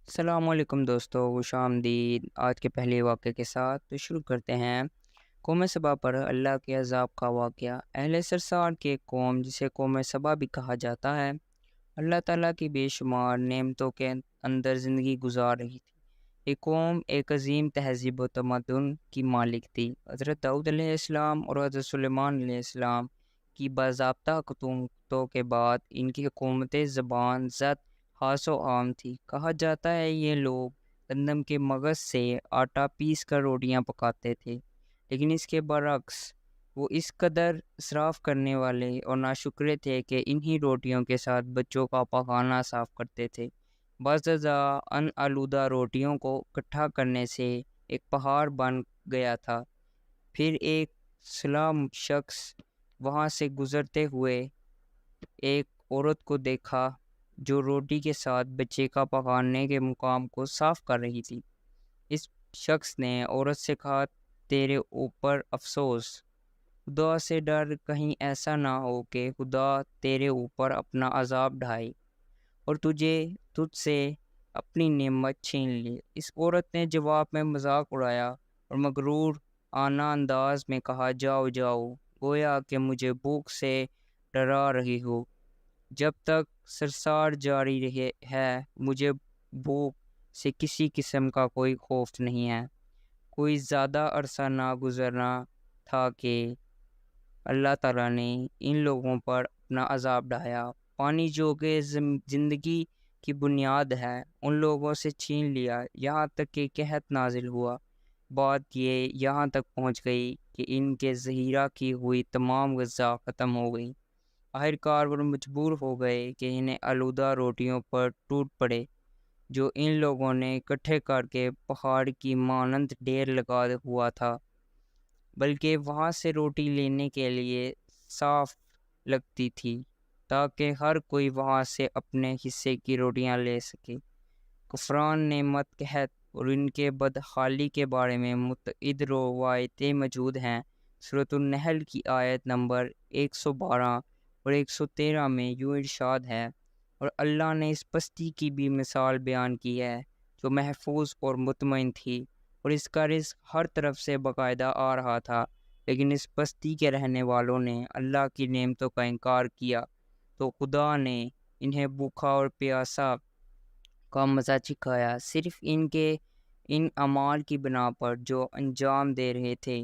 السلام علیکم دوستو، خوش آمدید۔ آج کے پہلے واقعے کے ساتھ تو شروع کرتے ہیں۔ قوم سبا پر اللہ کے عذاب کا واقعہ۔ اہل سرسار کے قوم، جسے قوم سبا بھی کہا جاتا ہے، اللہ تعالیٰ کی بے شمار نعمتوں کے اندر زندگی گزار رہی تھی۔ یہ قوم ایک عظیم تہذیب و تمدن کی مالک تھی۔ حضرت داؤد علیہ السلام اور حضرت سلیمان علیہ السلام کی باضابطہ حکومتوں کے بعد ان کی حکومت زبان زد خاص و عام تھی۔ کہا جاتا ہے یہ لوگ گندم کے مغز سے آٹا پیس کر روٹیاں پکاتے تھے، لیکن اس کے برعکس وہ اس قدر اسراف کرنے والے اور ناشکرے تھے کہ انہی روٹیوں کے ساتھ بچوں کا پاخانہ صاف کرتے تھے۔ بعض ان آلودہ روٹیوں کو اکٹھا کرنے سے ایک پہاڑ بن گیا تھا۔ پھر ایک سلام شخص وہاں سے گزرتے ہوئے ایک عورت کو دیکھا جو روٹی کے ساتھ بچے کا پکانے کے مقام کو صاف کر رہی تھی۔ اس شخص نے عورت سے کہا، تیرے اوپر افسوس، خدا سے ڈر، کہیں ایسا نہ ہو کہ خدا تیرے اوپر اپنا عذاب ڈھائے اور تجھ سے اپنی نعمت چھین لے۔ اس عورت نے جواب میں مذاق اڑایا اور مغرور آنا انداز میں کہا، جاؤ جاؤ، گویا کہ مجھے بھوک سے ڈرا رہی ہو۔ جب تک سرسار جاری رہے ہے، مجھے بھوک سے کسی قسم کا کوئی خوف نہیں ہے۔ کوئی زیادہ عرصہ نہ گزرنا تھا کہ اللہ تعالیٰ نے ان لوگوں پر اپنا عذاب ڈھایا۔ پانی جو کہ زندگی کی بنیاد ہے، ان لوگوں سے چھین لیا، یہاں تک کہ قحط نازل ہوا۔ بات یہ یہاں تک پہنچ گئی کہ ان کے ذخیرہ کی ہوئی تمام غذا ختم ہو گئی۔ آخرکار وہ مجبور ہو گئے کہ انہیں آلودہ روٹیوں پر ٹوٹ پڑے جو ان لوگوں نے اکٹھے کر کے پہاڑ کی مانند ڈھیر لگا ہوا تھا، بلکہ وہاں سے روٹی لینے کے لیے صاف لگتی تھی تاکہ ہر کوئی وہاں سے اپنے حصے کی روٹیاں لے سکے۔ کفران نعمت، قحط اور ان کے بدحالی کے بارے میں متعدد روایتیں موجود ہیں۔ سورۃ النحل کی آیت نمبر 112 اور 113 میں یوں ارشاد ہے، اور اللہ نے اس بستی کی بھی مثال بیان کی ہے جو محفوظ اور مطمئن تھی، اور اس کا رزق ہر طرف سے باقاعدہ آ رہا تھا، لیکن اس بستی کے رہنے والوں نے اللہ کی نعمتوں کا انکار کیا تو خدا نے انہیں بھوکا اور پیاسا کا مزہ چکھایا، صرف ان اعمال کی بنا پر جو انجام دے رہے تھے۔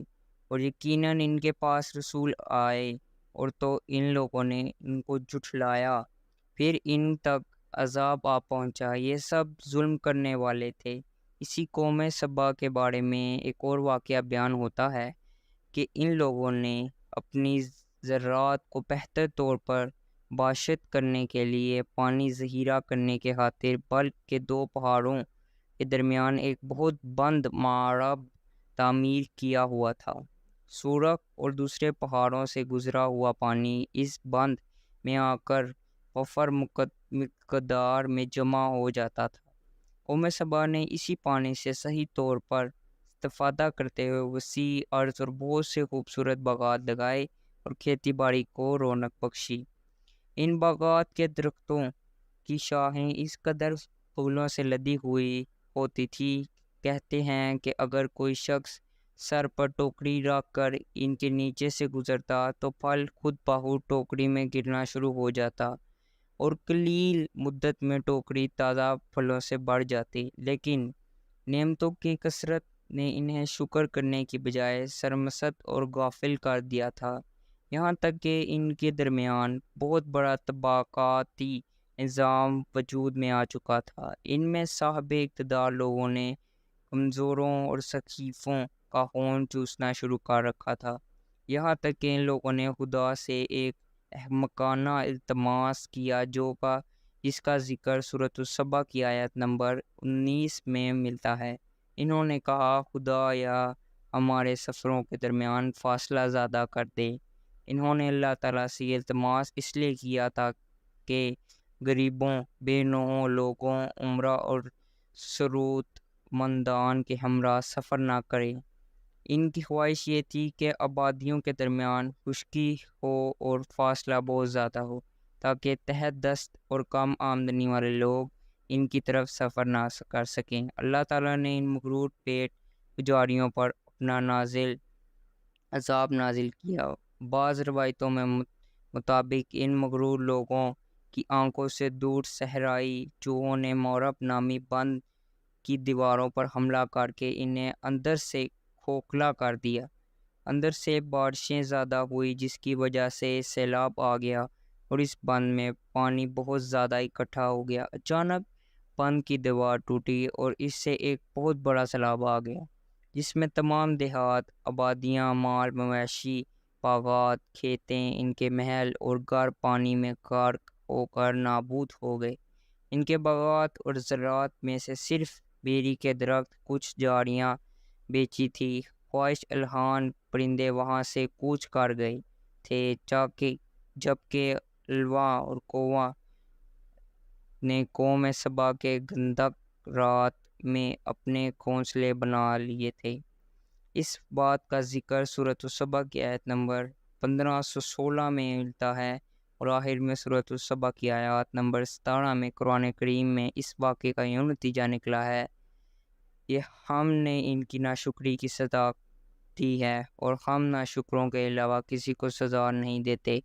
اور یقیناً ان کے پاس رسول آئے اور تو ان لوگوں نے ان کو جھٹلایا، پھر ان تک عذاب آ پہنچا۔ یہ سب ظلم کرنے والے تھے۔ اسی قوم سبا کے بارے میں ایک اور واقعہ بیان ہوتا ہے کہ ان لوگوں نے اپنی ذرات کو بہتر طور پر باشت کرنے کے لیے پانی ذخیرہ کرنے کے خاطر بلک کے دو پہاڑوں کے درمیان ایک بہت بند معرب تعمیر کیا ہوا تھا۔ سورخ اور دوسرے پہاڑوں سے گزرا ہوا پانی اس بند میں آ کر وفر مقدار میں جمع ہو جاتا تھا۔ قوم سبا نے اسی پانی سے صحیح طور پر استفادہ کرتے ہوئے وسیع عرض اور بہت سے خوبصورت باغات لگائے اور کھیتی باڑی کو رونق بخشی۔ ان باغات کے درختوں کی شاخیں اس قدر پھولوں سے لدی ہوئی ہوتی تھی، کہتے ہیں کہ اگر کوئی شخص سر پر ٹوکری رکھ کر ان کے نیچے سے گزرتا تو پھل خود بخود ٹوکری میں گرنا شروع ہو جاتا اور قلیل مدت میں ٹوکری تازہ پھلوں سے بھر جاتی، لیکن نعمتوں کی کثرت نے انہیں شکر کرنے کی بجائے سرمست اور غافل کر دیا تھا، یہاں تک کہ ان کے درمیان بہت بڑا طبقاتی نظام وجود میں آ چکا تھا۔ ان میں صاحب اقتدار لوگوں نے کمزوروں اور ضعیفوں کا خون چوسنا شروع کر رکھا تھا، یہاں تک کہ ان لوگوں نے خدا سے ایک احمقانہ التماس کیا جس کا ذکر سورۃ السبا کی آیت نمبر 19 میں ملتا ہے۔ انہوں نے کہا، خدایا ہمارے سفروں کے درمیان فاصلہ زیادہ کر دے۔ انہوں نے اللہ تعالیٰ سے یہ التماس اس لیے کیا تھا کہ غریبوں، بے نوعوں لوگوں، عمرہ اور ضرورت مندان کے ہمراہ سفر نہ کریں۔ ان کی خواہش یہ تھی کہ آبادیوں کے درمیان خشکی ہو اور فاصلہ بہت زیادہ ہو، تاکہ تحت دست اور کم آمدنی والے لوگ ان کی طرف سفر نہ کر سکیں۔ اللہ تعالیٰ نے ان مغرور پیٹ پجاریوں پر اپنا عذاب نازل کیا۔ بعض روایتوں میں مطابق ان مغرور لوگوں کی آنکھوں سے دور صحرائی چوہوں نے مورب نامی بند کی دیواروں پر حملہ کر کے انہیں اندر سے کھوکھلا کر دیا۔ اندر سے بارشیں زیادہ ہوئی جس کی وجہ سے سیلاب آ گیا اور اس بند میں پانی بہت زیادہ اکٹھا ہو گیا۔ اچانک بند کی دیوار ٹوٹی اور اس سے ایک بہت بڑا سیلاب آ گیا جس میں تمام دیہات، آبادیاں، مال مویشی، باغات، کھیتیں، ان کے محل اور گھر پانی میں غرق ہو کر نابود ہو گئے۔ ان کے باغات اور زراعت میں سے صرف بیری کے درخت، کچھ جھاڑیاں بیچی تھی۔ خواہش الہان پرندے وہاں سے کوچ کر گئے تھے جبکہ الوا اور کووا نے قوم سبا کے گندک رات میں اپنے گھونسلے بنا لیے تھے۔ اس بات کا ذکر سورۃ السبا کی آیت نمبر 1516 میں ملتا ہے اور آخر میں سورۃ السبا کی آیات نمبر 17 میں قرآن کریم میں اس واقعے کا یوں نتیجہ نکلا ہے کہ ہم نے ان کی ناشکری کی سزا دی ہے اور ہم ناشکروں کے علاوہ کسی کو سزا نہیں دیتے۔